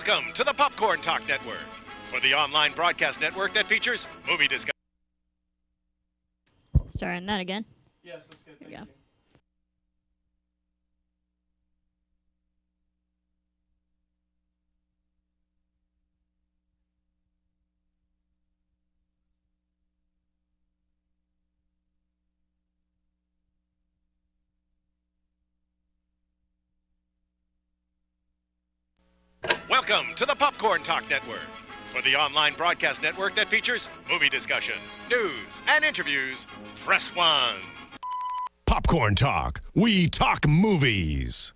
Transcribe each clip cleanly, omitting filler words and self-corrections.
Welcome to the Popcorn Talk Network, for the online broadcast network that features movie discussion. Starting that again. Yes, that's good. Thank you. Welcome to the Popcorn Talk Network, for the online broadcast network that features movie discussion, news, and interviews. Press 1. Popcorn Talk. We talk movies.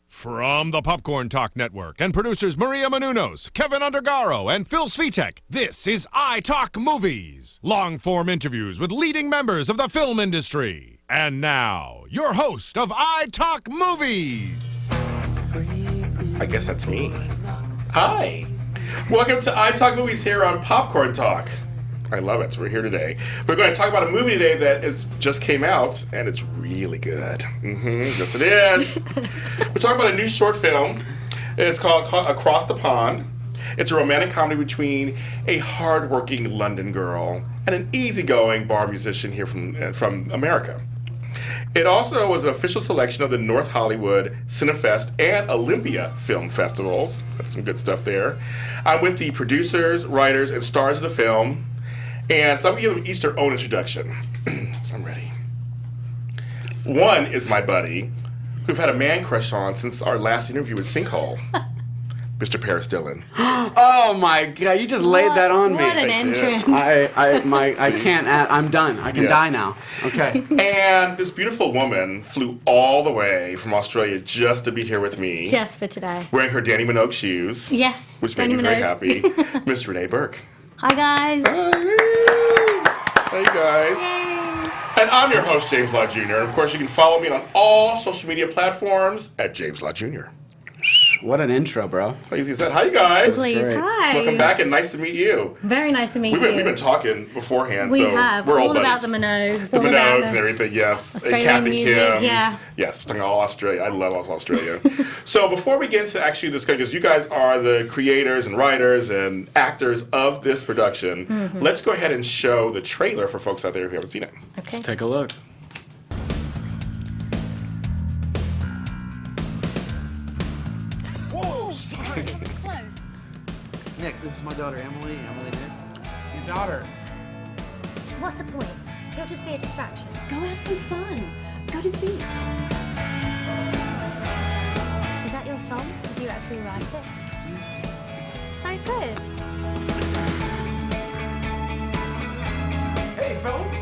From the Popcorn Talk Network and producers Maria Menounos, Kevin Undergaro, and Phil Svitek, this is iTalk Movies. Long-form interviews with leading members of the film industry. And now, your host of iTalk Movies. I guess that's me. Hi. Welcome to iTalk Movies here on Popcorn Talk. I love it. So we're here today. We're going to talk about a movie today that just came out, and it's really good. Yes, it is. We're talking about a new short film. It's called Across the Pond. It's a romantic comedy between a hardworking London girl and an easygoing bar musician here from America. It also was an official selection of the North Hollywood, Cinefest, and Olympia film festivals. That's some good stuff there. I'm with the producers, writers, and stars of the film. And so I'm going to give them each their own introduction. I'm ready. One is my buddy, who I've had a man crush on since our last interview with Sinkhole. Mr. Paris Dillon. Oh my God! You just laid that on me. What an entrance! I can't. I'm done. I can die now. Okay. And this beautiful woman flew all the way from Australia just to be here with me. Just for today. Wearing her Danny Minogue shoes. Yes. Which Danny made me very Minogue. happy. Miss Renee Bourke. Hi guys. Hey guys. Yay. And I'm your host, James Law Jr. And of course, you can follow me on all social media platforms at James Law Jr. What an intro, bro. Like you said, hi, you guys. Please, great. hi. Welcome back, and nice to meet you. Very nice to meet We've you. been talking beforehand, We so have. we're all old about buddies. the Minogues. The all about Minogues and everything, yes. Australian and Kathy music, Kim. yeah. Yes, talking all Australia. I love Australia. So before we get into actually discussing, because you guys are the creators and writers and actors of this production, let's go ahead and show the trailer for folks out there who haven't seen it. Okay. Let's take a look. Nick, this is my daughter Emily. Emily, Nick. Your daughter. What's the point? He'll just be a distraction. Go have some fun. Go to the beach. Is that your song? Did you actually write it? So good. Hey, fellas.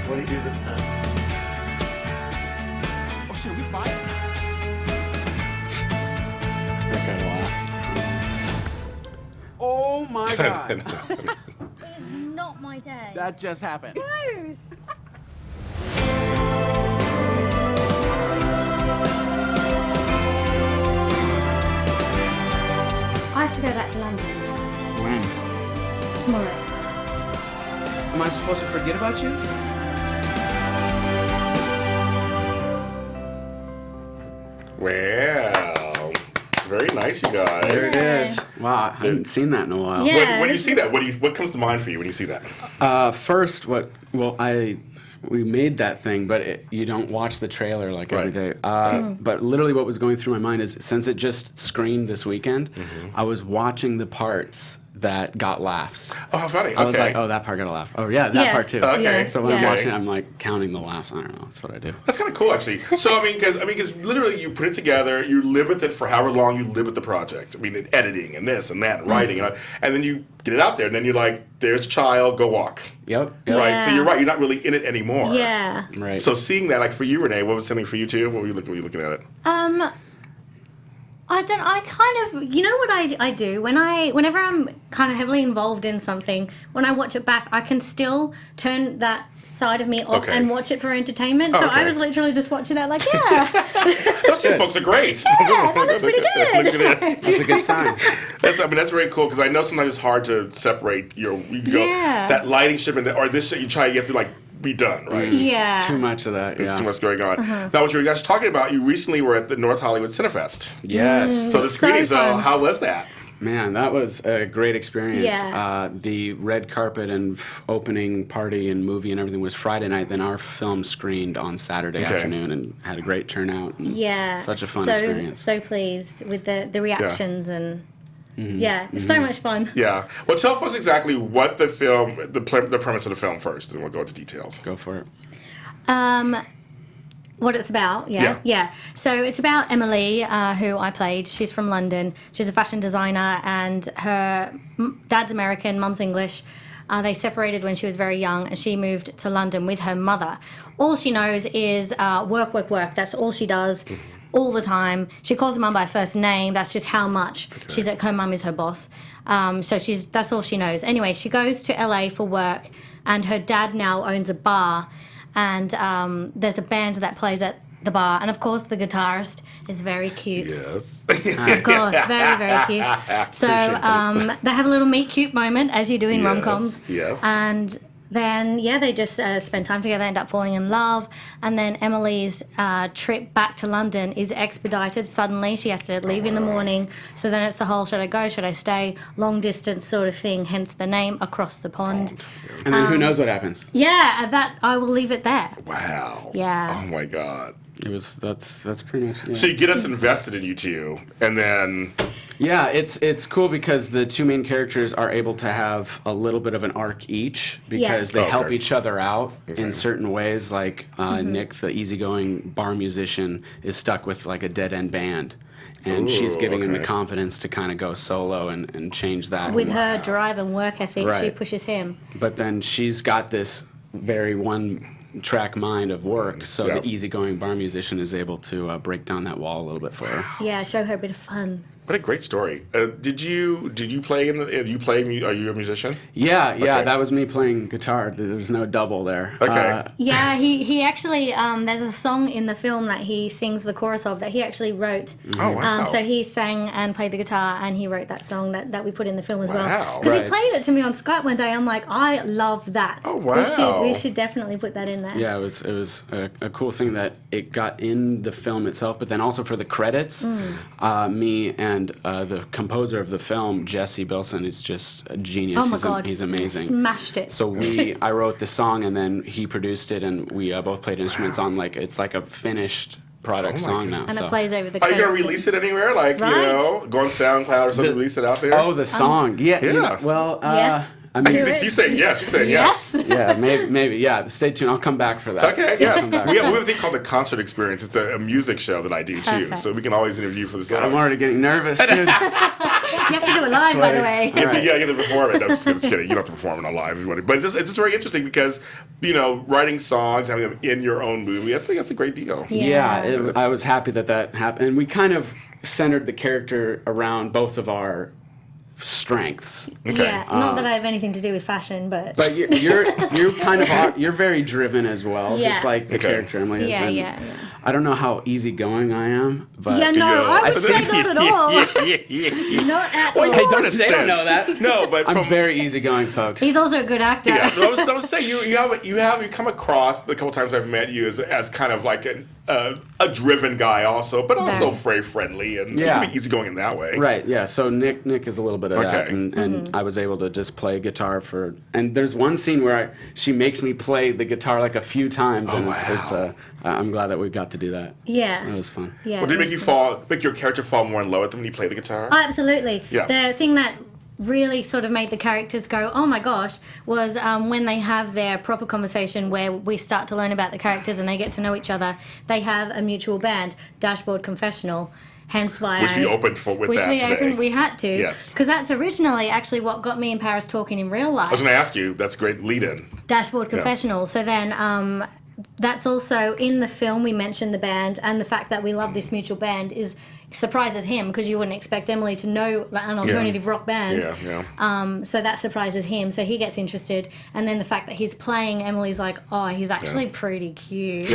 What do you do this time? Oh, shit, we fight? That guy laugh. Oh my God. It is not my day. That just happened. Gross. I have to go back to London When? tomorrow. Am I supposed to forget about you? Wow. Very nice, you guys. There it is. Wow, I haven't seen that in a while. Yeah. When you see that, what comes to mind for you when you see that? First, we made that thing, but you don't watch the trailer like every day. But literally, what was going through my mind is since it just screened this weekend, I was watching the parts that got laughs. Oh, how funny. I was Okay. like, oh, that part got a laugh. Oh, yeah, that Yeah. part too. Okay. Yeah. So when I'm Yeah. watching it, I'm like counting the laughs. I don't know. That's what I do. That's kind of cool, actually. So, because literally you put it together, you live with it for however long you live with the project. I mean, in editing and this and that and writing, and then you get it out there, and then you're like, there's a child, go walk. Yep. Right. So Yeah. you're right. You're not really in it anymore. Yeah. Right. So seeing that, like for you, Renee, what was something for you too? What were you looking at it? I kind of, you know what I do? Whenever I'm kind of heavily involved in something, when I watch it back, I can still turn that side of me off Okay. and watch it for entertainment. So Oh, okay. I was literally just watching that like, yeah. Those two folks are great. Yeah, that looks pretty good. Look at it. That's a good sign. That's very cool because I know sometimes it's hard to separate. You go Yeah. that lighting ship or this shit. You try to get through like be done, right? Yeah. It's too much of that. There's Yeah. too much going on. Now, what you guys were talking about, you recently were at the North Hollywood Cinefest. Yes. So the screenings, fun. how was that? Man, that was a great experience. Yeah. The red carpet and opening party and movie and everything was Friday night. Then our film screened on Saturday afternoon and had a great turnout. And such a fun experience. So pleased with the reactions and it's so much fun. Yeah. Well, tell us exactly what the film, the premise of the film first, and we'll go into details. Go for it. What it's about, yeah. So it's about Emily, who I played. She's from London. She's a fashion designer, and her dad's American, mum's English. They separated when she was very young, and she moved to London with her mother. All she knows is work, work, work. That's all she does all the time. She calls her mum by first name. That's just how much she's like, her mum is her boss. So that's all she knows. Anyway, she goes to LA for work, and her dad now owns a bar. And there's a band that plays at the bar, and of course the guitarist is very cute. Yes. Of course, very, very cute. So they have a little meet cute moment, as you do in rom-coms. Yes. And then, they just spend time together, end up falling in love. And then Emily's trip back to London is expedited suddenly. She has to leave in the morning. So then it's the whole, should I go, should I stay, long distance sort of thing, hence the name Across the Pond. And then who knows what happens? Yeah, that I will leave it there. Wow. Yeah. Oh my God. That's pretty much. Yeah. So you get us invested in you two, and then. Yeah, it's cool because the two main characters are able to have a little bit of an arc each because they help each other out in certain ways. Like Nick, the easygoing bar musician, is stuck with like a dead end band. And she's giving him the confidence to kind of go solo and change that. With her drive and work ethic, she pushes him. But then she's got this very one-track mind of work, so the easygoing bar musician is able to break down that wall a little bit for her. Yeah, show her a bit of fun. What a great story. Did you play in the? Are you a musician? Yeah, that was me playing guitar. There was no double there. Okay. Yeah, he actually there's a song in the film that he sings the chorus of that he actually wrote. Oh wow. So he sang and played the guitar, and he wrote that song that we put in the film as well. Wow. Because he played it to me on Skype one day. I'm like, I love that. Oh wow. We should definitely put that in there. Yeah, it was a cool thing that it got in the film itself, but then also for the credits, me and the composer of the film, Jesse Bilson, is just a genius. Oh my God. He's amazing. Smashed it. So I wrote the song and then he produced it, and we both played instruments on it's like a finished product song now. And so. it plays over the Are you credits. gonna release it anywhere? Like Right. go on SoundCloud or something, release it out there? Oh, the song. Yeah. Yeah. Well, Yes. I mean, She's saying yes. She's saying yes. yeah, maybe. Yeah, stay tuned. I'll come back for that. Okay, yes. Come back. We have a thing called the Concert Experience. It's a music show that I do too, Perfect. so we can always interview for the songs. I'm already getting nervous, dude. You have to do it live, by the way. You have to perform it. No, just kidding. You don't have to perform it on live, everybody. But it's just very interesting because, writing songs, having them in your own movie, that's a great deal. Yeah. I was happy that happened. And we kind of centered the character around both of our strengths. Okay. Yeah, not that I have anything to do with fashion, but But you're kind of you're very driven as well, just Yeah. like the character Emily is. Yeah, And yeah. I don't know how easygoing I am, but yeah, no, I would say not at all. yeah. Not at Well, all. you don't They don't know that. No, but I'm from very easygoing, folks. He's also a good actor. yeah, but I was saying you have come across the couple times I've met you as kind of like a driven guy also, but also very friendly and you can be easygoing in that way. Right, yeah. So Nick is a little bit of that, Okay. and I was able to just play guitar for. And there's one scene where she makes me play the guitar like a few times, and it's I'm glad that we got to do that. Yeah. It was fun. Yeah. Well, did it make your character fall more in love with him when you play the guitar? Oh, absolutely. Yeah. The thing that really sort of made the characters go, oh my gosh, was when they have their proper conversation where we start to learn about the characters and they get to know each other. They have a mutual band, Dashboard Confessional. Hence why Which we opened with that today. We had to. Yes. Because that's originally actually what got me and Paris talking in real life. I was going to ask you, that's a great lead-in. Dashboard Confessional. So then that's also in the film we mentioned the band, and the fact that we love this mutual band surprises him because you wouldn't expect Emily to know an alternative rock band. Yeah. So that surprises him. So he gets interested, and then the fact that he's playing, Emily's like, oh, he's actually pretty cute.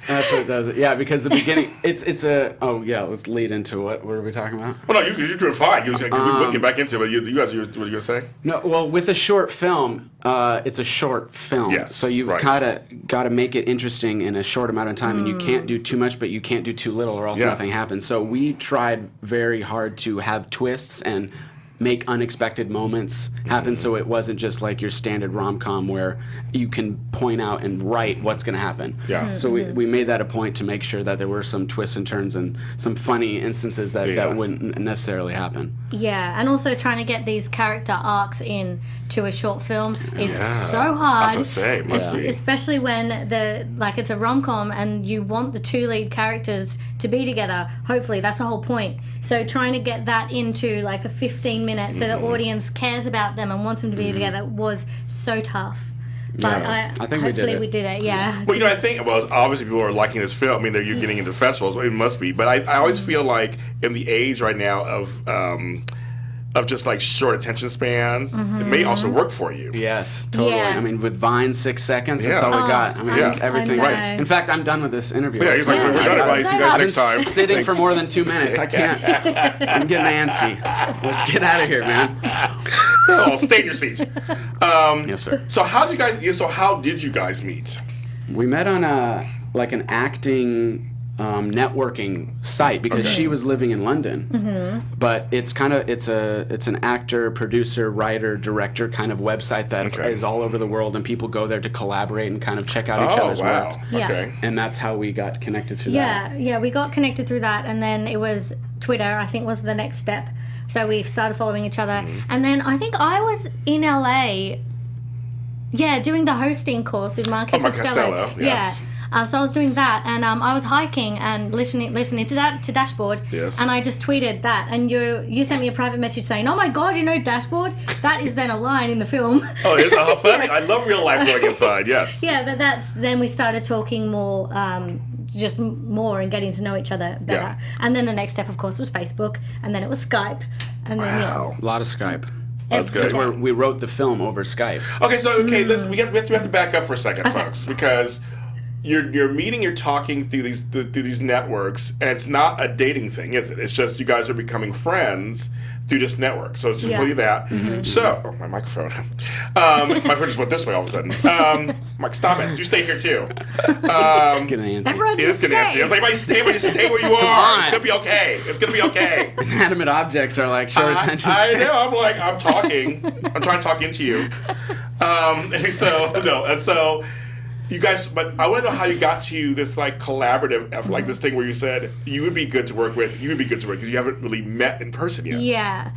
That's what it does. Yeah, because the beginning, it's a. Oh yeah, let's lead into what were we talking about? Well, no, you're doing fine. We get back into it. You guys, what you were saying? No, well, with a short film, It's a short film, Yes, so you've right. got to make it interesting in a short amount of time, and you can't do too much, but you can't do too little, or else nothing happens. So we tried very hard to have twists and make unexpected moments happen, so it wasn't just like your standard rom-com where you can point out and write what's going to happen. Yeah. So we made that a point to make sure that there were some twists and turns and some funny instances that wouldn't necessarily happen. Yeah, and also trying to get these character arcs in to a short film is so I hard. was gonna say, it must be. Especially when it's a rom-com and you want the two lead characters to be together. Hopefully, that's the whole point. So trying to get that into like a 15-minute so the audience cares about them and wants them to be together was so tough. But I think hopefully we did it. Yeah. Well, I think, obviously people are liking this film. I mean, you're getting into festivals. It must be. But I always feel like in the age right now of just like short attention spans, it may also work for you. Yes, totally. Yeah. I mean, with Vine, 6 seconds, that's Yeah. all we got. I mean, Yeah. everything. I know. In fact, I'm done with this interview. Yeah, he's like, Yeah. we're done, everybody. See you guys I've been next time. sitting Thanks. for more than 2 minutes. I can't. I'm getting antsy. Let's get out of here, man. Oh, stay in your seats. Yes, sir. So how did you guys meet? We met on an acting networking site because she was living in London. But it's an actor, producer, writer, director kind of website that is all over the world, and people go there to collaborate and kind of check out each other's work. Yeah. Okay. And that's how we got connected through that. Yeah, we got connected through that, and then it was Twitter, I think, was the next step. So we started following each other. And then I think I was in LA, doing the hosting course with Mark Costello, yes. Yeah. So I was doing that, and I was hiking and listening to Dashboard, Yes. and I just tweeted that, and you sent me a private message saying, "Oh my God, you know Dashboard? That is then a line in the film." Oh, it's how funny. I love real life going inside, yes. Yeah, but then we started talking more, just more and getting to know each other better. Yeah. And then the next step, of course, was Facebook, and then it was Skype, and then Wow. A lot of Skype. That's good. That's where we wrote the film over Skype. Okay, so we have to back up for a second, folks, because you're meeting, you're talking through these networks, and it's not a dating thing, is it? It's just you guys are becoming friends through this network. So it's simply that. So, my microphone. My phone just went this way all of a sudden. Mike, stop it. You stay here too. It's getting antsy. everyone It is just good, Nancy. I was like, just stay where you are. It's gonna be okay. It's gonna be okay. Inanimate objects are like short attention I span. know. I'm talking. I'm trying to talk into you. And so you guys, but I want to know how you got to this like collaborative effort, like this thing where you said you would be good to work with, because you haven't really met in person yet. Yeah.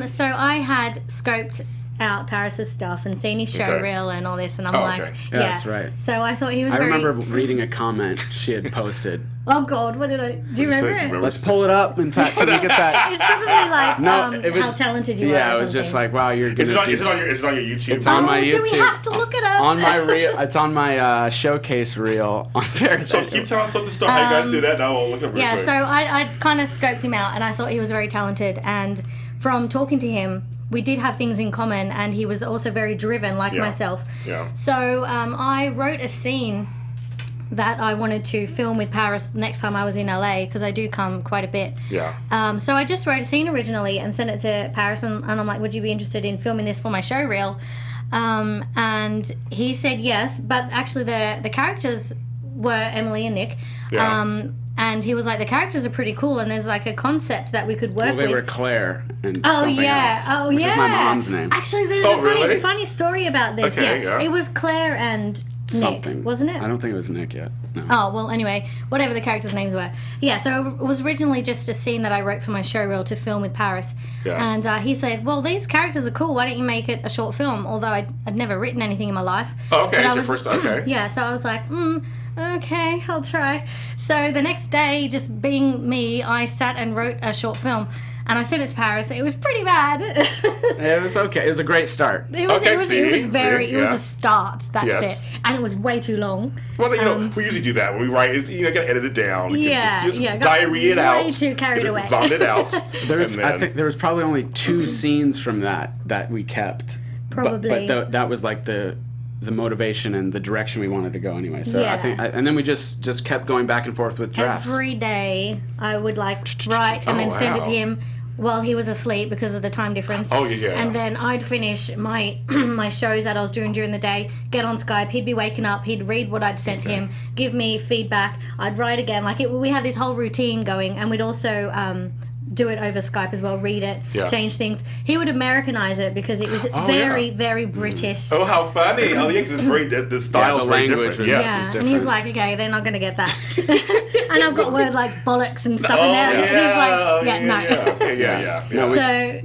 So I had scoped out Paris's stuff and seen his show reel and all this, and I'm like, okay. Yeah, that's right. So I thought he was I very... remember reading a comment she had posted. Oh God, what did I... Do you remember it? Let's pull it up. In fact, can we get that? It's probably like No, it was, how talented you are. Yeah, or it was just something. like, wow, you're Is gonna it on your YouTube? It's on my Do YouTube. we have to look it up? On my reel, it's on my showcase reel on Paris. So keep telling us the story. How you guys do that? Now we'll look up real Yeah, quick. so I kind of scoped him out, and I thought he was very talented. And from talking to him, we did have things in common, and he was also very driven, like myself. Yeah. So I wrote a scene that I wanted to film with Paris next time I was in LA, because I do come quite a bit. Yeah. So I just wrote a scene originally and sent it to Paris, and I'm like, would you be interested in filming this for my show reel? And he said yes, but actually the characters were Emily and Nick. Yeah. And he was like, the characters are pretty cool, and there's like a concept that we could work Well, they with. were Claire and Oh something yeah, else, which is my mom's name. Actually, there's Oh, a really? funny story about this. Okay, yeah. It was Claire and Something. Nick, wasn't it? I don't think it was Nick yet. No. Oh, well, anyway, whatever the characters' names were. Yeah, so it was originally just a scene that I wrote for my show reel to film with Paris. Yeah. And he said, well, these characters are cool. Why don't you make it a short film? Although I'd never written anything in my life. Oh, okay, But I it's your first. Okay. Yeah, so I was like, okay, I'll try. So the next day, just being me, I sat and wrote a short film. And I sent it to Paris. It was pretty bad. It was okay. It was a great start. It was Yeah. a start. That's Yes. it. And it was way too long. Well, we usually do that when we write. You gotta edit it down. You Yeah, can just got diarrhea it out. way too carried away. Vomit it out. I think there was probably only 2 scenes from that we kept. Probably. But that was like the motivation and the direction we wanted to go anyway. So Yeah. I think, and then we just kept going back and forth with drafts. Every day I would like write and then send it to him while he was asleep because of the time difference. Oh, yeah. And then I'd finish my my shows that I was doing during the day, get on Skype, he'd be waking up, he'd read what I'd sent him, give me feedback, I'd write again. We had this whole routine going, and we'd also do it over Skype as well, read it, change things. He would Americanize it because it was very British. Oh, how funny. Oh, yeah, because it's very, the style is very different. Yeah, and he's like, okay, they're not going to get that. And I've got word like bollocks and stuff in there. Yeah. And he's like, no. No, So,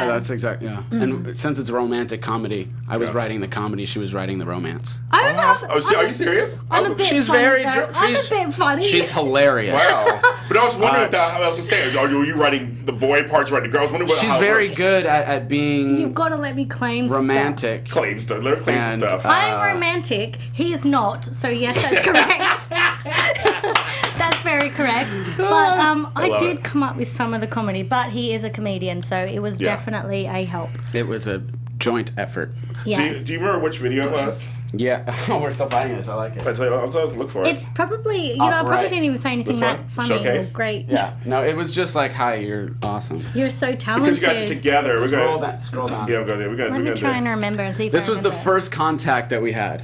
that's exactly, And since it's a romantic comedy, I was writing the comedy, she was writing the romance. Are you serious? She's very... I'm a bit funny. She's hilarious. Wow. But I was wondering if that, I was going to say, are you writing the boy parts, writing the girls? She's very good at being... You've got to let me claim romantic. stuff. Claim stuff. Let her claim some stuff. I'm romantic. He is not. So yes, that's correct. That's very correct. But I did come up with some of the comedy. But he is a comedian, so it was definitely a help. It was a joint effort. Yeah. Do you remember which video it was? Yeah. We're still finding this. I like it. I tell you, I was look for it. It's probably, I probably didn't even say anything that funny Showcase? or great. Yeah. No, it was just like, hi, you're awesome. You're so talented. Because you guys are together. Scroll down. Yeah, we'll go there. Let me try and remember and see if This I was the remember. first contact that we had.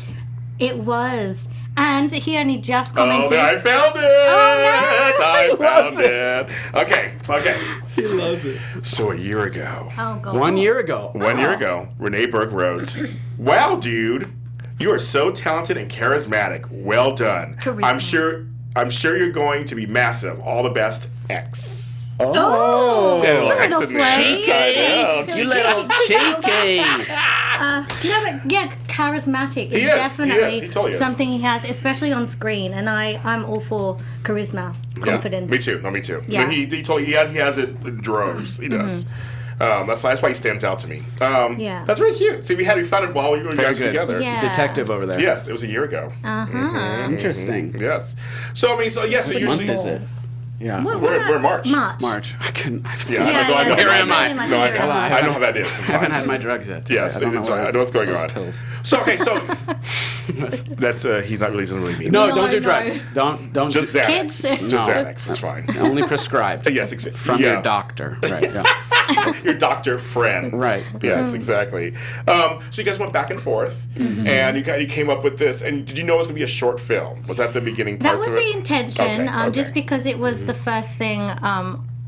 It was. And he only just commented. Oh, I found it! Oh, no! I found it. Okay. He loves it. So a year ago. Oh, God. 1 year ago. 1 year ago, Renee Bourke wrote, "Wow, dude, you are so talented and charismatic. Well done. Charisma. I'm sure you're going to be massive. All the best, X." Oh, X little in there. play. You little cheeky. No, but yeah, charismatic is He totally is. something he has, especially on screen. And I'm all for charisma, confidence. Me too. No, me too. Yeah. He has it in droves. He does. That's why he stands out to me. That's really cute. See, we found it while we were guys together. Yeah. Detective over there. Yes, it was a year ago. Interesting. Yes. So What usually month is it? Yeah. We're March. March. I couldn't. Yeah, Yeah, I know. Where am I? No, I know how that is. I haven't had my drugs yet. Yes, I know what's going on. Pills. So that's he doesn't really mean No, that. don't do drugs. Don't. Just Xanax. Kids. Just Xanax. It's fine. Only prescribed. Yes, exactly. From your doctor. Right. Yeah. Your doctor friends. Right. Yes, exactly. So you guys went back and forth, and you came up with this. And did you know it was going to be a short film? Was that the beginning That parts was of it? the intention, Okay. just because it was the first thing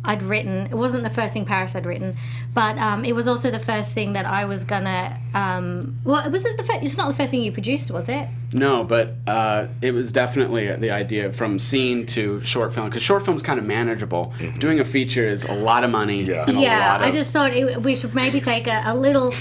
I'd written. It wasn't the first thing Paris had written, but it was also the first thing that I was gonna. It's not the first thing you produced, was it? No, but it was definitely the idea from scene to short film, because short film's kind of manageable. Doing a feature is a lot of money. Yeah. And a lot I of, just thought we should maybe take a little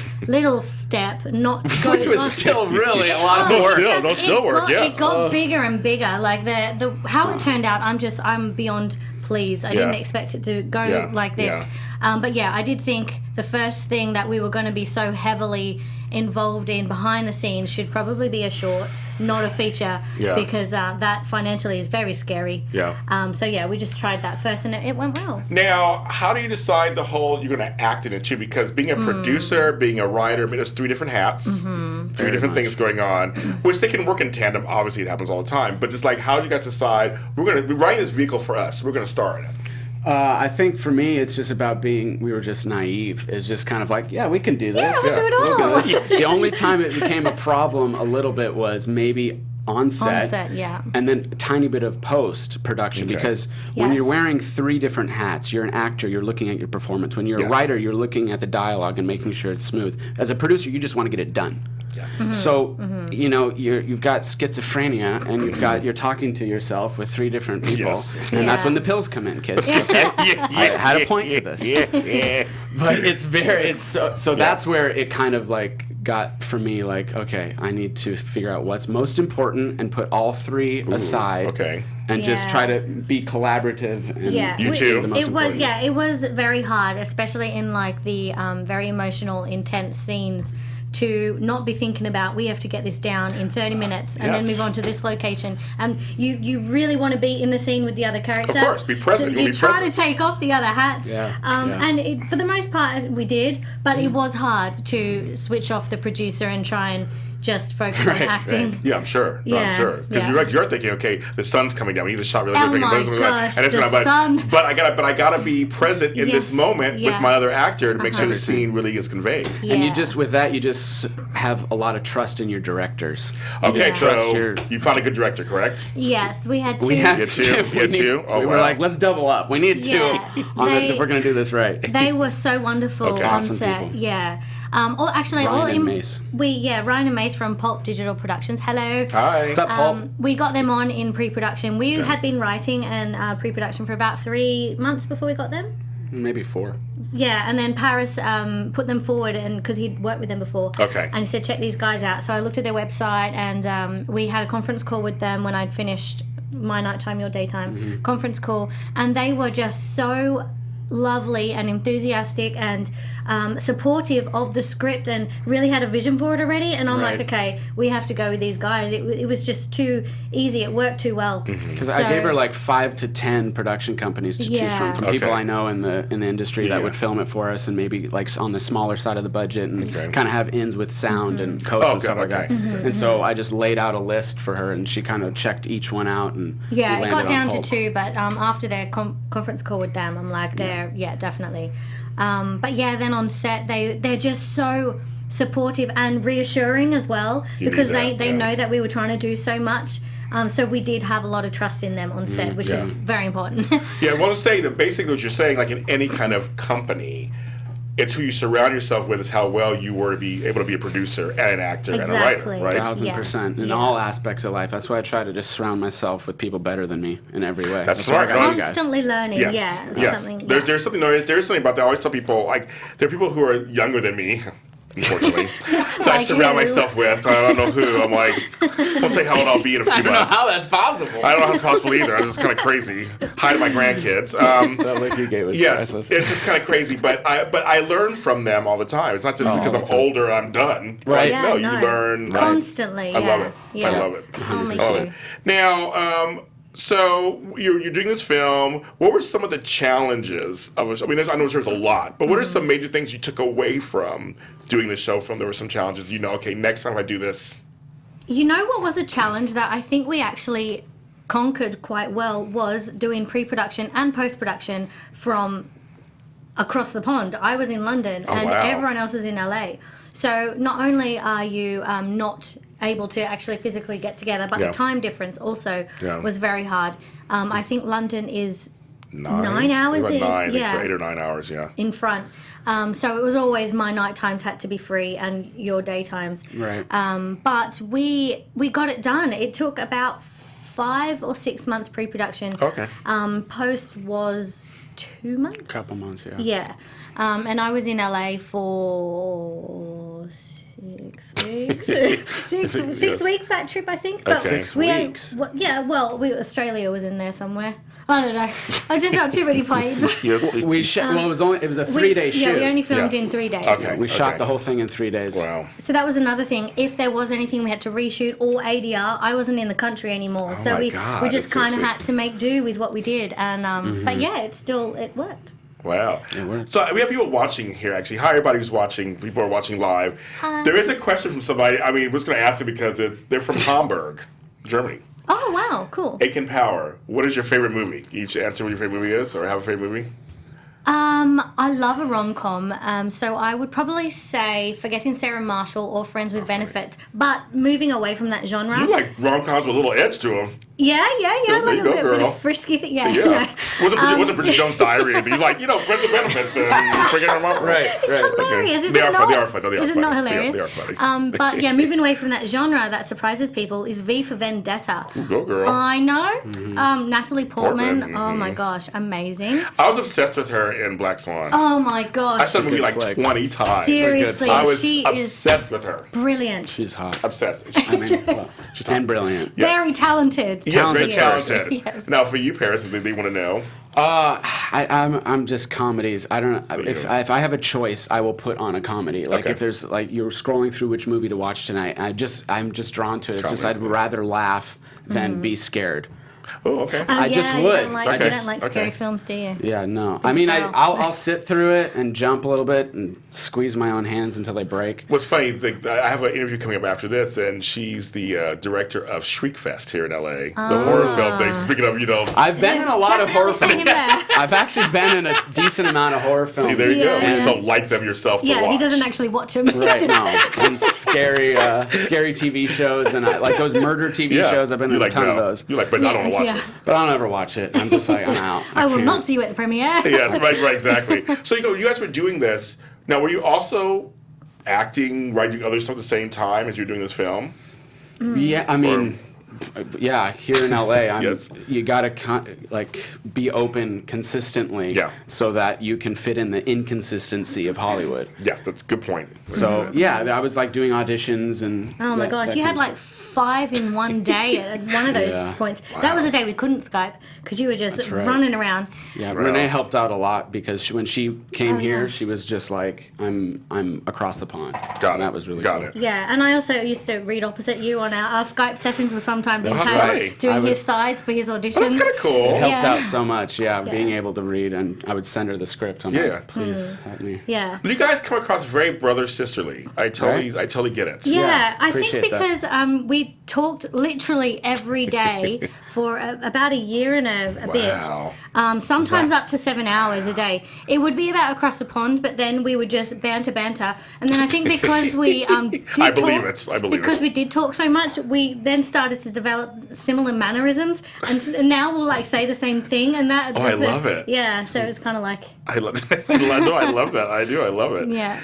step, not go. which was still really a lot of work. Still work. Yes. It got bigger and bigger. Like the how it turned out, I'm beyond pleased. I didn't expect it to go like this. Yeah. But yeah, I did think the first thing that we were going to be so heavily involved in behind the scenes should probably be a short, not a feature, because that financially is very scary. Yeah. So yeah, we just tried that first, and it went well. Now, how do you decide the whole you're going to act in it too? Because being a producer, being a writer, I mean, there's three different hats, three different things going on, which they can work in tandem. Obviously, it happens all the time. But just like, how did you guys decide we're writing this vehicle for us? We're going to star in it. I think for me, it's just about we were just naive. It's just kind of like, yeah, we can do this. Yeah, we'll do it all. The only time it became a problem a little bit was maybe on set. On set, yeah. And then a tiny bit of post-production, because when you're wearing three different hats, you're an actor, you're looking at your performance. When you're a writer, you're looking at the dialogue and making sure it's smooth. As a producer, you just want to get it done. Yes. So, you've got schizophrenia, and you're talking to yourself with three different people, and that's when the pills come in, kids. Okay? I had a point to this. But it's so that's where it kind of like got for me like, okay, I need to figure out what's most important and put all three aside. Okay. And just try to be collaborative. And You too. It was very hard, especially in like the very emotional, intense scenes, to not be thinking about we have to get this down in 30 minutes and then move on to this location. And you really want to be in the scene with the other character. Of course, be present. So you try to take off the other hats. And for the most part we did, but it was hard to switch off the producer and try and just focus on acting. Right. Yeah, I'm sure. No, I'm sure. Because you're thinking, okay, the sun's coming down. We need to shot really quick. Oh my gosh, the sun. But I gotta be present in this moment with my other actor to make sure the scene really is conveyed. Yeah. And you just have a lot of trust in your directors. Okay, so you found a good director, correct? Yes, we had two. We had two. Oh, we were like, let's double up. We need two on this if we're going to do this right. They were so wonderful on awesome set. people. Yeah. Ryan and Mace. Ryan and Mace from Pulp Digital Productions. Hello. Hi. What's up, Pulp? We got them on in pre-production. We had been writing and pre-production for about 3 months before we got them. Maybe 4. Yeah, and then Paris put them forward, and because he'd worked with them before. Okay. And he said, check these guys out. So I looked at their website, and we had a conference call with them when I'd finished my nighttime, your daytime conference call, and they were just so lovely and enthusiastic and supportive of the script and really had a vision for it already. And I'm like, okay, we have to go with these guys. It was just too easy. It worked too well. Because I gave her like 5 to 10 production companies to choose from people I know in the industry that would film it for us, and maybe like on the smaller side of the budget, and kind of have ins with sound and coast and stuff like that. And so I just laid out a list for her, and she kind of checked each one out. And it got down to 2, but after their conference call with them, I'm like, definitely. But then on set, they're just so supportive and reassuring as well, because they know that we were trying to do so much. So we did have a lot of trust in them on set, which is very important. I want to say that basically what you're saying, like in any kind of company, it's who you surround yourself with is how well you were to be able to be a producer and an actor and a writer, right? 1000% in all aspects of life. That's why I try to just surround myself with people better than me in every way. That's smart. Constantly learning. Yes. There's something. There's something about that. I always tell people, like, there are people who are younger than me. Unfortunately, so I surround myself with. I don't know who. I'm like, I'll tell you how old I'll be in a few months. I don't know how that's possible. I don't know how it's possible either. I'm just kind of crazy. Hi to my grandkids. That look you gave was priceless. It's just kind of crazy. But I learn from them all the time. It's not just because I'm older, I'm done. Right? No, you learn constantly. I love it. I love it. Me too. Now. So you're doing this film. What were some of the challenges of it? I mean, I know there's a lot, but what are some major things you took away from doing the show film? There were some challenges. Okay, next time I do this. You know what was a challenge that I think we actually conquered quite well was doing pre-production and post-production from across the pond. I was in London and everyone else was in LA. So not only are you not able to actually physically get together, but the time difference also was very hard. I think London is 9 hours in. 8 or 9 hours, in front. So it was always my night times had to be free and your daytimes. Right. But we got it done. It took about 5 or 6 months pre-production. Okay. Post was 2 months. Couple months, Yeah. And I was in LA for 6 weeks. 6 weeks that trip, I think. But 6 weeks. Australia was in there somewhere. I don't know. I just had too many planes. It was a 3-day shoot. Yeah, we only filmed in 3 days. Okay. We shot the whole thing in 3 days. Wow. So that was another thing. If there was anything we had to reshoot or ADR, I wasn't in the country anymore. So we just kind of had to make do with what we did. And but it worked. Wow. So we have people watching here, actually. Hi, everybody who's watching. People are watching live. Hi. There is a question from somebody. I mean, we're just going to ask it because they're from Hamburg, Germany. Oh, wow. Cool. Aiken Power. What is your favorite movie? Can you each answer what your favorite movie is or have a favorite movie? I love a rom-com, so I would probably say Forgetting Sarah Marshall or Friends with Benefits, but moving away from that genre. You like rom-coms with a little edge to them. Yeah, There you go, girl. Frisky thing. Yeah. Wasn't Bridget Jones' Diary? You like, Friends with Benefits and Forgetting Sarah Marshall. Right. It's hilarious. Okay. They are funny. No, they are Is funny. it not hilarious? They are funny. But yeah, moving away from that genre that surprises people is V for Vendetta. Ooh, go, girl. I know. Natalie Portman. Oh my gosh, amazing. I was obsessed with her in Black Swan. Oh my gosh. I saw the movie like 20 times. Seriously, I was she obsessed with her. Brilliant. She's hot. Obsessed. She's and brilliant. Yes. Very talented. Yeah, very talented. Yes. Now, for you, Paris, if they want to know. I'm just comedies. I don't know if I have a choice, I will put on a comedy. Like if there's like you're scrolling through which movie to watch tonight, I'm just drawn to it. It's just I'd rather laugh than be scared. Oh, okay. I just would. You don't like scary films, do you? Yeah, no. I mean, I'll sit through it and jump a little bit and squeeze my own hands until they break. What's funny, I have an interview coming up after this, and she's the director of Shriekfest here in LA, the horror film thing. Speaking of, I've been in a lot of horror films. Him there. I've actually been in a decent amount of horror films. see, there you go. You Yeah. just don't like them yourself to watch. Yeah, he doesn't actually watch them. Right, no. And scary TV shows, and like those murder TV shows, I've been in a ton of those. You're like, but I don't want to watch it. But I'll never watch it. I'm just like, I'm out. I will can't. not see you at the premiere. Yes, right, exactly. So you guys were doing this. Now, were you also acting, writing other stuff at the same time as you were doing this film? Yeah, I mean, here in LA, Yes. you gotta be open consistently, so that you can fit in the inconsistency of Hollywood. Yes, that's a good point. So I was like doing auditions and. Oh my gosh, you had like 5 in one day at one of those points. Wow. That was the day we couldn't Skype because you were just running around. Yeah, Renee helped out a lot because when she came here, she was just like, I'm across the pond. Got it. That was really Got cool. it. Yeah, and I also used to read opposite you on our Skype sessions were sometimes entailed right. doing his sides for his auditions. That's kind of cool. It helped out so much, being able to read, and I would send her the script. I'm like, please help me. Yeah. You guys come across very brother-sisterly. I totally get it. Yeah, I think appreciate because we talked literally every day for about a year and a bit. Sometimes up to 7 hours a day. It would be about across the pond, but then we would just banter. And then I think because we I believe it. Because we did talk so much, we then started to develop similar mannerisms, and now we'll like say the same thing, and that. I love it. Yeah, so it's kind of like. I love that. I do. I love it. Yeah.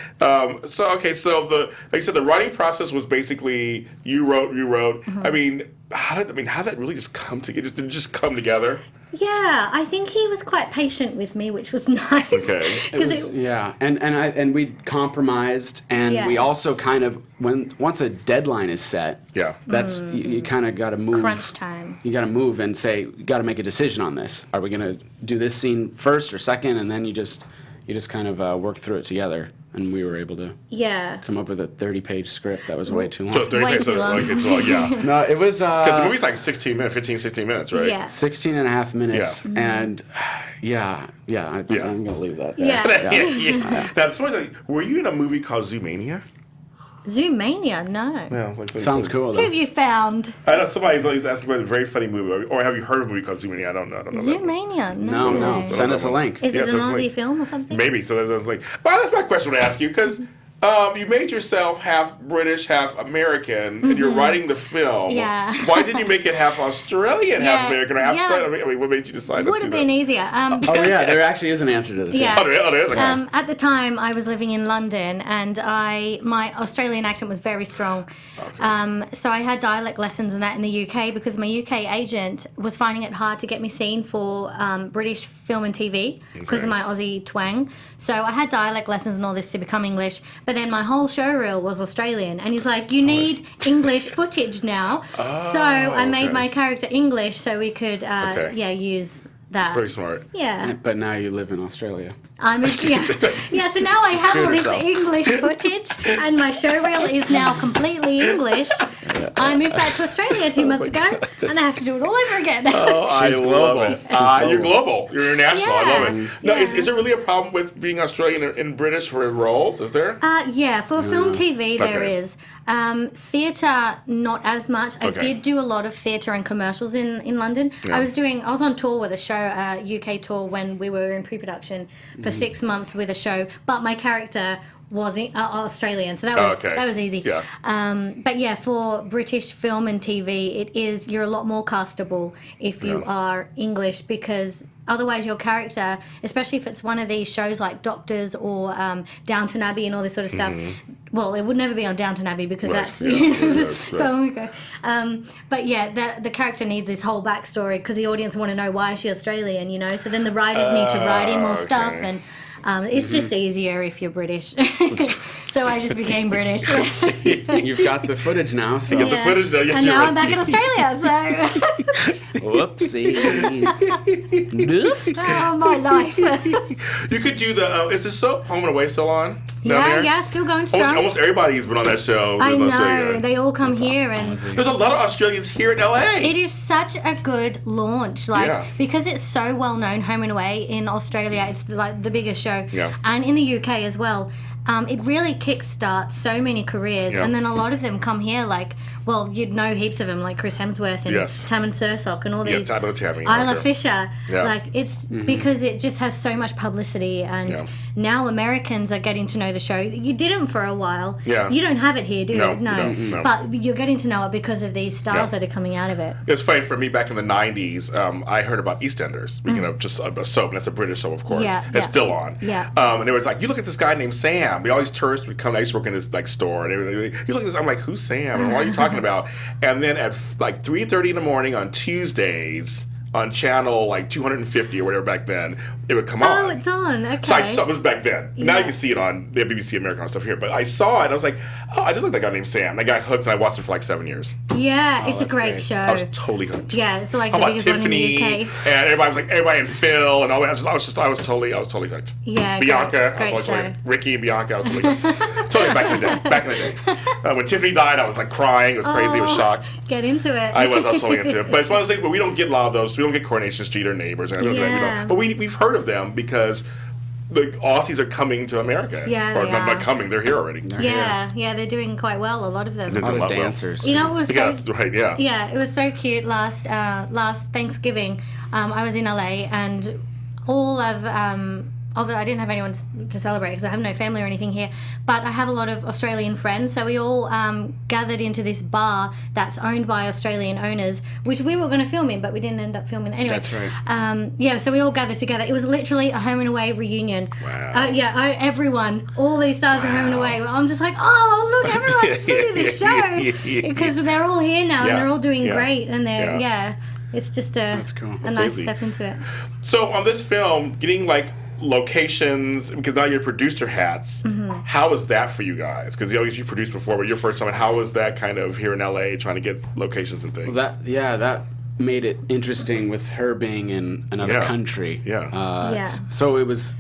So like I said, the writing process was basically you wrote. Mm-hmm. I mean, how did that really just come together? Did it just come together? Yeah, I think he was quite patient with me, which was nice. Okay. And we compromised, and we also kind of once a deadline is set, that's you kind of got to move. Crunch time. You got to move and say, you got to make a decision on this. Are we going to do this scene first or second, and then you just kind of work through it together. And we were able to come up with a 30-page script that was way too long. So 30 Way pages, too long. No, it was... Because the movie's like 16 minutes, right? Yeah. 16 and a half minutes. Yeah. And, I'm going to leave that there. Yeah. Now, it's always like, were you in a movie called Zoomania? Zoomania? No. Yeah, Sounds cool, Who though. have you found? I know somebody's asking about a very funny movie, or have you heard of a movie called Zoomania? I don't know. Zoomania? No. Send us a link. Is it an so it's Aussie like- film or something? Maybe. So that's like, well, that's my question to ask you, because you made yourself half British, half American, and you're writing the film. Yeah. Why didn't you make it half Australian, half Yeah, American, or half yeah. Australian? I mean, what made you decide Would to have do been that? easier. There actually is an answer to this. Yeah. Oh, there is? Okay. At the time, I was living in London, and my Australian accent was very strong. Okay. So I had dialect lessons and that in the UK because my UK agent was finding it hard to get me seen for British film and TV because of my Aussie twang. So I had dialect lessons and all this to become English, but then my whole show reel was Australian, and he's like, you need English footage now. So I made my character English so we could use that. Very smart. Yeah. But now you live in Australia. So now I have all this yourself. English footage, and my show reel is now completely English. I moved back to Australia 2 months ago, and I have to do it all over again. Oh, I She's love global. it. You're global. You're international. I love Yeah. it. No, Yeah. is there really a problem with being Australian and British for roles? Is there? For film TV there Okay. is. Theatre, not as much. I Okay. did do a lot of theatre and commercials in London. Yeah. I was on tour with a show, UK tour, when we were in pre-production for 6 months with a show, but my character was Australian, so that was easy. Yeah. But yeah, for British film and TV, you're a lot more castable if you are English, because otherwise your character, especially if it's one of these shows like Doctors or Downton Abbey and all this sort of stuff, well, it would never be on Downton Abbey because that's so long ago. But yeah, the character needs this whole backstory because the audience want to know why is she Australian, so then the writers need to write in more stuff, and it's just easier if you're British. So I just became British. You've got the footage now, so... You got the footage now. Yes, And you're now right. I'm back in Australia, so... Whoopsies. Oh, my life. You could do the. Is the soap Home and Away still on? Down there? Yeah, still going strong. Almost everybody's been on that show. I in know, Australia. they all come here, and There's a lot of Australians here in LA. it is such a good launch, because it's so well known. Home and Away in Australia, it's like the biggest show, Yeah. and in the UK as well. it really kickstarts so many careers, and then a lot of them come here. Like, well, you'd know heaps of them, like Chris Hemsworth and Tammin Sursok and all these. Yes, I know Tammy. Isla Fisher. Like, it's because it just has so much publicity, and now Americans are getting to know the show. You didn't for a while. Yeah. You don't have it here, do you? No, No. But you're getting to know it because of these stars that are coming out of it. It's funny, for me, back in the 90s, I heard about EastEnders, speaking of just a soap, and it's a British soap, of course. It's still on. And it was like, you look at this guy named Sam. All these tourists would come, I used to work in this like store, and you look at this, I'm like, who's Sam? And what are you talking about? And then at like 3:30 in the morning on Tuesdays, on channel like 250 or whatever back then, it would come on. Oh, it's on. Okay. So I saw it was back then. Now you can see it on the BBC American stuff here. But I saw it. I was like, oh, I just like that guy named Sam. I got hooked, and I watched it for like 7 years. Yeah, it's a great show. I was totally hooked. Yeah, it's like How the about biggest Tiffany one in the UK. and everybody and Phil and all that. I was totally hooked. Yeah, Bianca, great I was totally show. Ricky and Bianca, I was totally hooked. Totally back in the day. When Tiffany died, I was like crying. It was crazy. I was shocked. Get into it. I was totally into it. But it's one of those things where we don't get a lot of those. We don't get Coronation Street or Neighbors. And we don't. But we've heard of them because the Aussies are coming to America. Yeah, or they not are. coming. They're here already. Yeah, they're doing quite well. A lot of them. They're A lot doing of well. dancers. You know, it was so Yes, right. Yeah. Yeah, it was so cute. Last Thanksgiving, I was in LA, and all of I didn't have anyone to celebrate because I have no family or anything here. But I have a lot of Australian friends, so we all gathered into this bar that's owned by Australian owners, which we were going to film in, but we didn't end up filming anyway. That's right. Yeah, so we all gathered together. It was literally a home and away reunion. Wow. Everyone, all these stars are home and away. I'm just like, oh look, everyone's doing the show because they're all here now and they're all doing great, and they're it's just That's cool. a nice crazy. step into it. So on this film, getting like locations, because now you're producer hats. How was that for you guys? Because you produced before, but your first time. How was that kind of here in LA trying to get locations and things? Well, that made it interesting with her being in another country. So it was.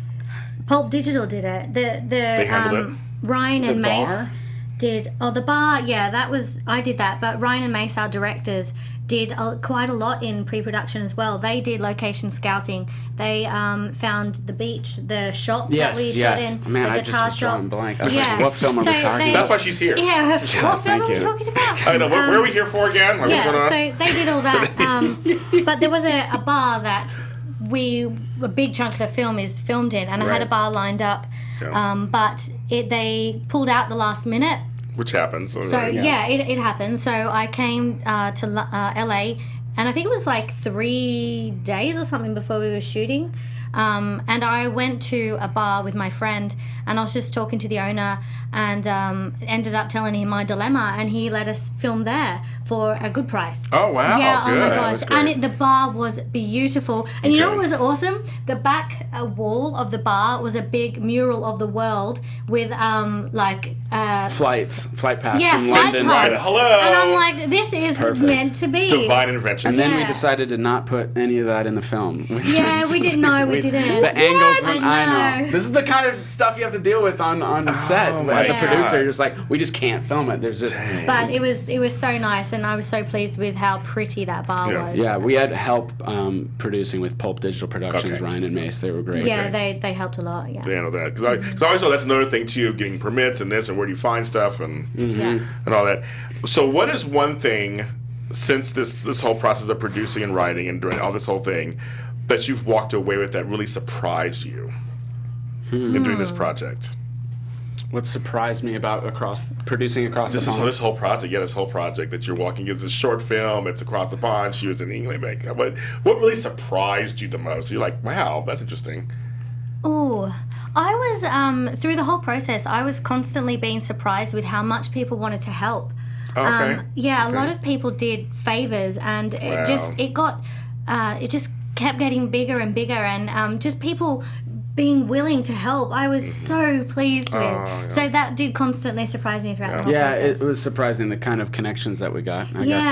Pulp Digital did it. They handled it. Ryan and Mace bar? did. Oh, the bar. Yeah, I did that. But Ryan and Mace, our directors, did quite a lot in pre-production as well. They did location scouting. They found the beach, the shop that we shot in, Man, the I guitar just was shop. drawing blank. I was like, what film are we talking about? That's why she's here. Yeah, what film are thank we you. talking about? I know. Where are we here for again? Like, what's going on? So they did all that. But there was a bar that a big chunk of the film is filmed in, and I had a bar lined up. Yeah. But they pulled out the last minute. Which happens. So it happened. So I came to LA, and I think it was like 3 days or something before we were shooting. And I went to a bar with my friend, and I was just talking to the owner, and ended up telling him my dilemma, and he let us film there for a good price. Oh wow! Yeah, Good. oh my That gosh. was great. And the bar was beautiful. And you know what was awesome? The back wall of the bar was a big mural of the world with flight Flight pass from flight London. pass. Hello. And I'm like, this is perfect. meant to be. Divine intervention. And then we Yeah. decided to not put any of that in the film. Yeah, we didn't know. We didn't. The angles. What? I I know. know. This is the kind of stuff you have to deal with on set. my As a God. producer, you're just like, we just can't film it. There's just. But it was so nice, and I was so pleased with how pretty that bar was. Yeah, we had help producing with Pulp Digital Productions, Okay. Ryan and Mace. They were great. Yeah, they helped a lot. Yeah. They handle that because I always know that's another thing too, getting permits and this and where do you find stuff and all that. So what is one thing since this whole process of producing and writing and doing all this whole thing that you've walked away with that really surprised you in doing this project? What surprised me about producing across the pond? This whole project, this whole project that you're walking, it's a short film, it's across the pond, she was in England. What really surprised you the most? You're like, wow, that's interesting. Ooh, I was through the whole process. I was constantly being surprised with how much people wanted to help. Okay. A lot of people did favors, and it just kept getting bigger and bigger, and just people being willing to help. I was so pleased with. So that did constantly surprise me throughout the whole process. It was surprising the kind of connections that we got. I guess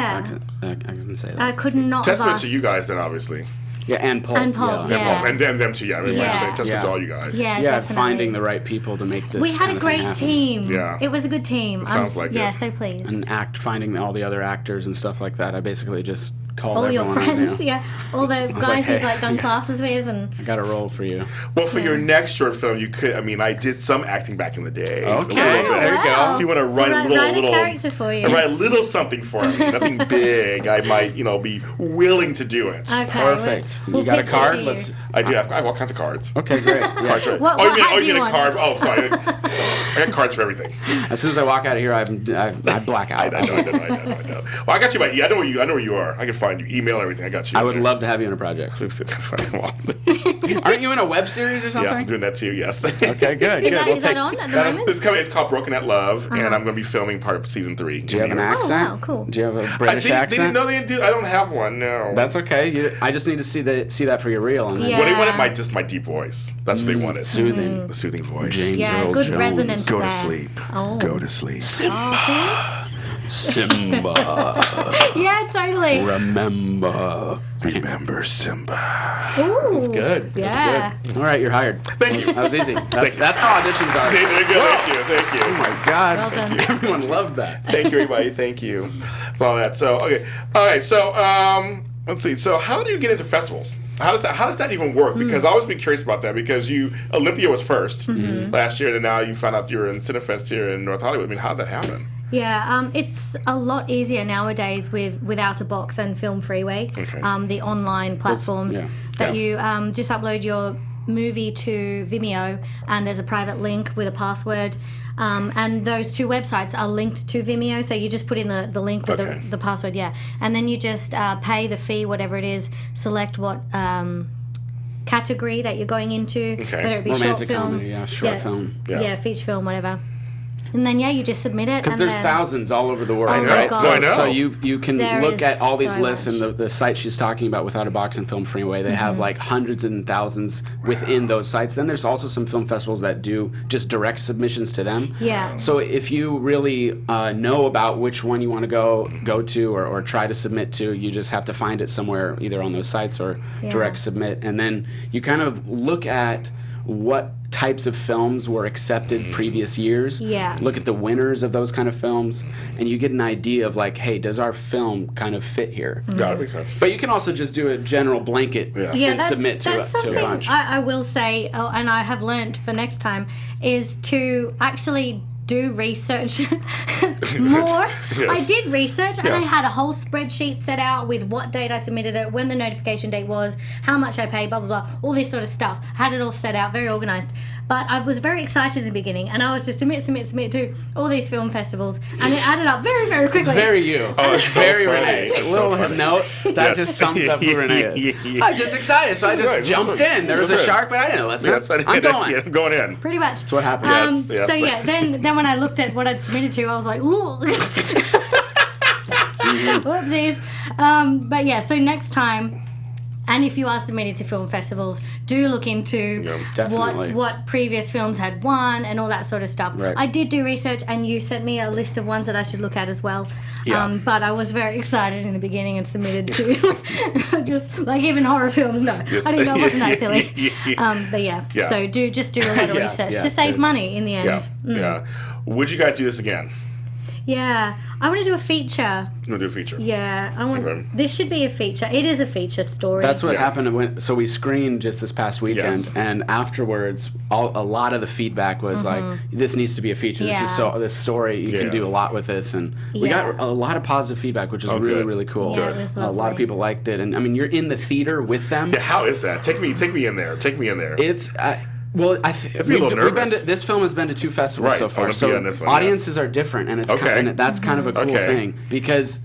I can say that. I could not have Testament asked. to you guys then, obviously. Yeah, and Pulp. And Pulp, yeah. And them too, yeah. Testament Yeah. to all you guys. Yeah, Finding definitely. the right people to make this. We had kind a of thing great happen. team. Yeah. It was a good team. It sounds like yeah, it. so pleased. And finding all the other actors and stuff like that. I basically just called all your everyone I friends, knew. yeah, all the was guys like, he's hey, like done yeah. classes with, and I got a role for you. Well, for your next short film, you could. I mean, I did some acting back in the day. Okay, A little bit. there you go. If you want to write a write little a character for you. write a little something for me, nothing big. I might, be willing to do it. Okay, Perfect. we'll You got a pitch it card? to you. Let's. I do. I have all kinds of cards. Okay, great. Yeah. Cards, right. What you hat do mean you a want? card? Oh, sorry. I got cards for everything. As soon as I walk out of here, I black out. I know. Well, I got you. I know where you are. I can find you. Email everything. I got you. I would love to have you in a project. Aren't you in a web series or something? Yeah, I'm doing that too. Yes. Okay, good. Is good. that, is that on at the moment? It's called Broken at Love, and I'm going to be filming part of season 3. Do you have an accent? Oh, wow, cool. Do you have a British accent? No, they do. I don't have one. No. That's okay. I just need to see that for your reel. And then Yeah. What they wanted, just my deep voice. That's what they wanted. soothing. The soothing voice. James Yeah, Earl good Jones. resonance Go there. to sleep. Oh. Go to sleep. Simba. Yeah, totally. Remember. Remember Simba. Ooh. That's good. Yeah. That's good. All right, you're hired. Thank you. That was easy. That's how auditions are. See, there you go. Thank you. Oh my God. Well done. Everyone loved that. Thank you, everybody. Thank you. For all that. So, okay. All right. So, let's see. So, how do you get into festivals? How does that even work? Because I always been curious about that. Because Olympia was first last year, and now you found out you're in Cinefest here in North Hollywood. I mean, how did that happen? Yeah, it's a lot easier nowadays without a box and Film Freeway, the online platforms that you just upload your movie to Vimeo, and there's a private link with a password. And those two websites are linked to Vimeo, so you just put in the link with the password, and then you just pay the fee, whatever it is, select what category that you're going into, whether it be Romantic short film, comedy, short film. feature film, whatever. And then you just submit it. Because there's thousands all over the world, Oh my right? God. So, I know. so you can There look is at all these so lists much. and the site she's talking about Without a Box and Film Freeway. They have like hundreds and thousands within those sites. Then there's also some film festivals that do just direct submissions to them. Yeah. So if you really know about which one you want to go to or try to submit to, you just have to find it somewhere, either on those sites or direct submit. And then you kind of look at what types of films were accepted previous years. Yeah. Look at the winners of those kind of films, and you get an idea of like, hey, does our film kind of fit here? Yeah, that makes sense. But you can also just do a general blanket and submit to that's a something bunch. I will say, and I have learned for next time, is to actually do research more. I did research, and I had a whole spreadsheet set out with what date I submitted it, when the notification date was, how much I paid, blah, blah, blah, all this sort of stuff. Had it all set out, very organized. But I was very excited in the beginning, and I was just submit to all these film festivals, and it added up very, very quickly. It's very you. Oh, it's so very funny. Renee. It's A so little funny. note that just sums up who Renee is. I'm just excited, so I just Right, jumped in. There was a shark, but I didn't listen. Yes, I'm going. Yeah, I'm going in. Pretty much. That's what happened. Yes. So yeah, then when I looked at what I'd submitted to, I was like, ooh. Whoopsies. But yeah, so next time, and if you are submitting to film festivals, do look into definitely. what previous films had won and all that sort of stuff. Right. I did do research, and you sent me a list of ones that I should look at as well. Yeah. But I was very excited in the beginning and submitted to just like even horror films. No, Yes. I didn't know it wasn't that silly. But yeah, Yeah. so do a lot of research to save money in the end. Yeah. Would you guys do this again? Yeah, I want to do a feature. You want to do a feature? Yeah, I want. Okay. This should be a feature. It is a feature story. That's what happened. So we screened just this past weekend, Yes. and afterwards, a lot of the feedback was like, "This needs to be a feature. This is this story. You can do a lot with this." And we got a lot of positive feedback, which is really, good. really cool. Yeah, it was A lot lovely. of people liked it, and I mean, you're in the theater with them. Yeah, how is that? Take me in there. Take me in there. It's well, be a little nervous. this film has been to 2 festivals Right, so far, Olympia so and this one, audiences are different, and it's and that's kind of a cool thing because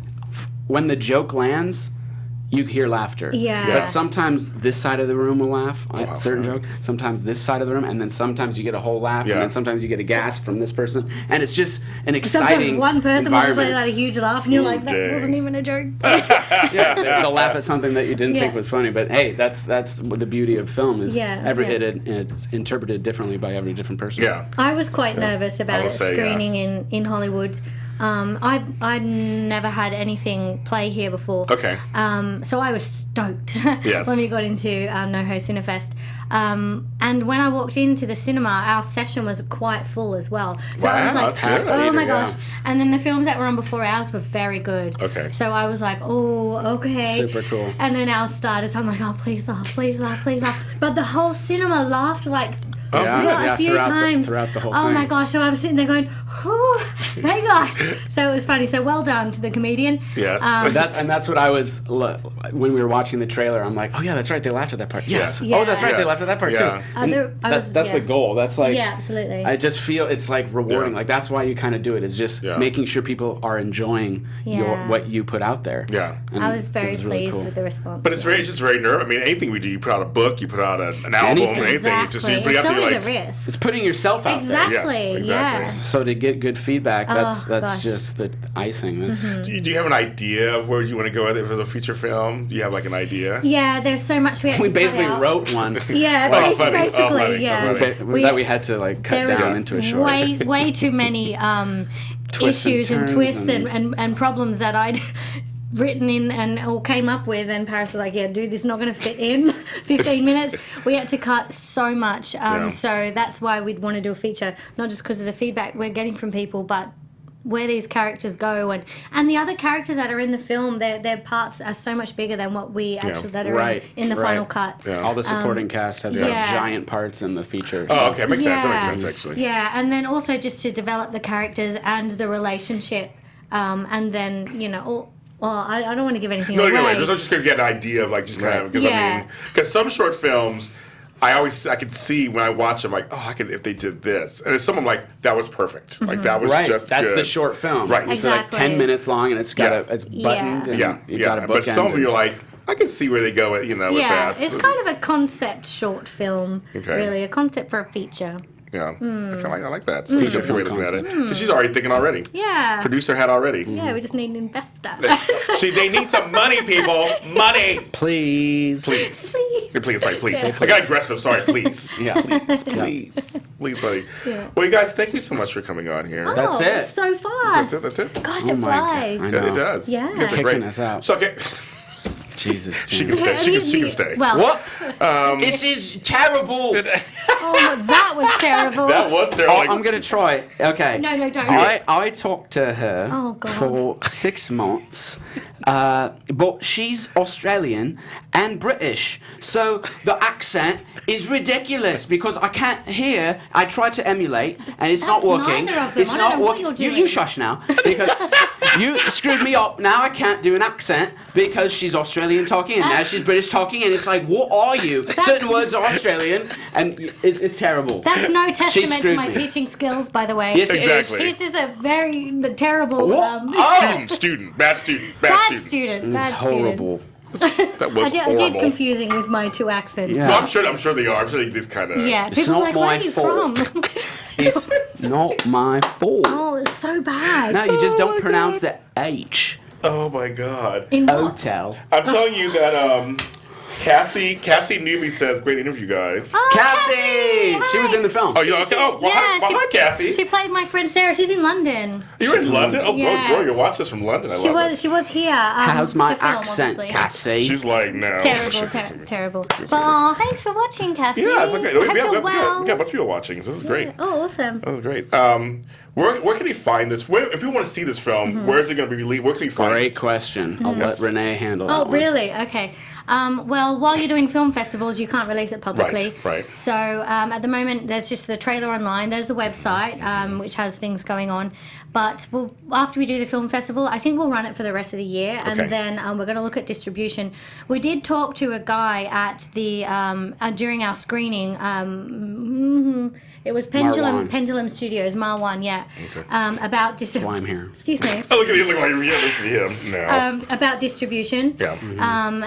when the joke lands, you hear laughter. Yeah. But sometimes this side of the room will laugh at a certain joke. Sometimes this side of the room, and then sometimes you get a whole laugh, and then sometimes you get a gasp from this person, and it's just an exciting Sometimes one person will just let environment. out a huge laugh, and you're like, that dang. wasn't even a joke. Yeah, they'll laugh at something that you didn't think Yeah. was funny. But hey, that's the beauty of film is it's interpreted differently by every different person. Yeah. I was quite nervous about will it say, screening in Hollywood. I'd never had anything play here before. Okay. So I was stoked Yes. when we got into NoHo Cinefest. And when I walked into the cinema, our session was quite full as well. So I was Wow, like, that's good. oh my Yeah. gosh. And then the films that were on before ours were very good. Okay. So I was like, oh, okay. Super cool. And then ours started, so I'm like, oh, please laugh, please laugh, please laugh. But the whole cinema laughed like a few times. throughout the whole Oh thing. my gosh, so I'm sitting there going, oh my gosh. So it was funny. So well done to the comedian. Yes. That's what I was when we were watching the trailer. I'm like, oh yeah, that's right. They laughed at that part. Yes. Yeah. Oh, that's right. Yeah. They laughed at that part Yeah. too. And that's the goal. That's like Yeah, absolutely. I just feel it's like rewarding. Yeah. Like that's why you kind of do it. Is just Yeah. making sure people are enjoying Yeah. what you put out there. Yeah. And I was very it really pleased cool. with the response. But it's just very nerve. I mean, anything we do, you put out a book, you put out an album, anything. It's just you Exactly. put it It's out there, always like, a risk. It's putting yourself out there. Exactly. Yes, exactly. Yeah. So to get good feedback, that's gosh. just the icing. That's, Do you have an idea of where you want to go with it if it's a feature film? Do you have like an idea? Yeah, there's so much we had we to cut basically out. wrote one Yeah, Oh, funny. basically, Oh, funny. yeah. Oh, funny. that we had to like cut There down was into a short. way too many Twists and issues and turns twists and- and problems that I'd written in and all came up with, and Paris was like, yeah, dude, this is not going to fit in 15 minutes. We had to cut so much, so that's why we'd want to do a feature, not just because of the feedback we're getting from people, but where these characters go, and the other characters that are in the film, their parts are so much bigger than what we actually that are in the final cut. Yeah. All the supporting cast have yeah. giant parts in the feature. Oh, okay. Makes sense. That Yeah. makes sense, actually. Yeah, and then also just to develop the characters and the relationship, and then, you know, I don't want to give anything No, away. you're right. Just because you get an idea of like just kind of because I mean because some short films. I could see when I watch them like, oh, I could if they did this, and it's someone like that was perfect, like that was Right, just that's good. the short film. Right. It's like Exactly. 10 minutes long, and it's got Yeah. it's buttoned, and Yeah, you yeah. got a But some of bookend. you are like, I can see where they go, with, with Yeah, that. it's kind of a concept short film, Okay. really, a concept for a feature. Yeah, I like that. So that's a good way of looking at it. So she's already thinking already. Yeah. Producer hat already. Yeah, we just need an investor. See, they need some money, people. Money. Please. Please. Please. Please, sorry, please. Yeah. I got aggressive. Sorry, please. Yeah. Please. Please, buddy. Well, you guys, thank you so much for coming on here. That's Oh, it. it's so fast. That's it. Gosh, Oh it my God. flies. I Yeah, know. it does. Yeah. You guys are Kicking great. us out. So, okay. Jesus. She can stay. She can stay. Well, What? This is terrible. oh, that was terrible. That was terrible. I'm going to try. Okay. No, don't. I talked to her Oh, God. for 6 months, but she's Australian and British, so the accent is ridiculous because I can't hear. I try to emulate, and it's not That's working. neither of them. It's I not don't know what working. you're You doing. shush now because you screwed me up. Now I can't do an accent because she's Australian talking, and now she's British talking, and it's like, what are you? Certain words are Australian, and it's terrible. That's no She testament to screwed my me. teaching skills, by the way. Yes, it is. Exactly. He's just a very terrible What? Student. Bad student. bad student. Bad It's horrible. That was I did horrible. confusing with my two accents. Yeah. No, I'm sure they are. I'm sure they just kind of. Yeah, It's people are not like, where my are you fault. from? It's not my fault. Oh, it's so bad. No, you just Oh don't my pronounce God. the H. Oh my God. In what? Hotel. I'm telling you that Cassie Newby says, great interview, guys. Oh, Cassie! She was in the film. Oh, you okay? Oh, well, hi, Cassie. She played my friend Sarah. She's in London. You're in London? Oh, Yeah. girl, you watch this from London. I love it. She was here. How's my to film, accent, obviously. Cassie? She's like, no. Terrible. But thanks for watching, Kathy. Yeah, it's okay. I We hope you're got well. a bunch of people watching, so this is great. Oh, awesome. That was great. Where can you find this? If people want to see this film, where is it going to be released? Where can you find Great it? question. I'll let Renee handle that Oh, one. really? Okay. Well, while you're doing film festivals, you can't release it publicly. Right. So at the moment, there's just the trailer online. There's the website, which has things going on. But after we do the film festival, I think we'll run it for the rest of the year, Okay. and then we're going to look at distribution. We did talk to a guy at the during our screening. It was Marwan. Pendulum Studios, Marwan, yeah. Okay. About That's why I'm here. Excuse me. Oh, look at him. Look like you're listening to him now. About distribution. Yeah.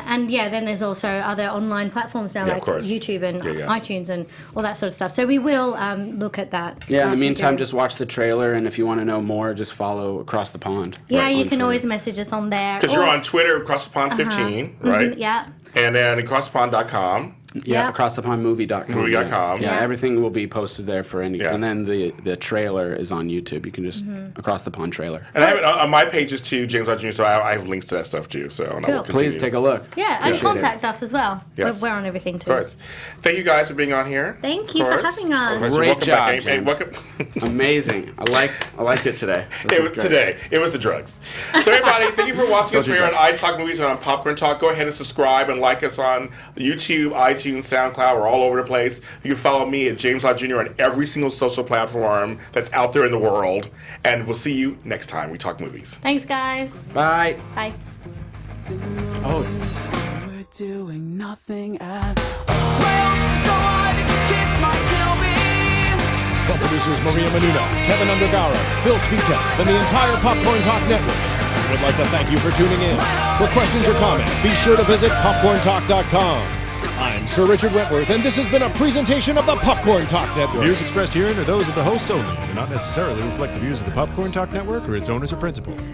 And yeah, then there's also other online platforms now, Yeah, of like course. YouTube and Yeah. iTunes and all that sort of stuff. So we will look at that. Yeah, in after the we meantime, do. just watch the trailer, and if you want to know more, just follow Across the Pond. Yeah, Right, you on can always Twitter. message us on there. Because you're Or- on Twitter, Across the Pond 15, right? Yeah. And then acrossthepond.com. Yeah. acrossthepondmovie.com. Movie.com. Yeah, everything will be posted there for any. Yeah. And then the trailer is on YouTube. You can just Across the Pond trailer. And I have it on my pages too, James Lott Jr., so I have links to that stuff too. So and I will Cool. continue. Please take a look. Yeah, and contact us as well. Yes. We're on everything too. Of course. Thank you guys for being on here. Thank you Of for course. having us. Of course. Great Welcome job, back. Hey, James. welcome. Amazing. I liked it today. It was today. It was the drugs. So everybody, thank you for watching us here on iTalk Movies and on Popcorn Talk. Go ahead and subscribe and like us on YouTube, iTunes, SoundCloud. We're all over the place. You can follow me at James Lott Jr. on every single social platform that's out there in the world. And we'll see you next time we talk movies. Thanks, guys. Bye. Bye. Oh. We're doing nothing at all. From producers Maria Menounos, Kevin Undergaro, Phil Svitek, and the entire Popcorn Talk Network, we would like to thank you for tuning in. For questions or comments, be sure to visit popcorntalk.com. I'm Sir Richard Wentworth, and this has been a presentation of the Popcorn Talk Network. Views expressed herein are those of the hosts only and do not necessarily reflect the views of the Popcorn Talk Network or its owners or principals.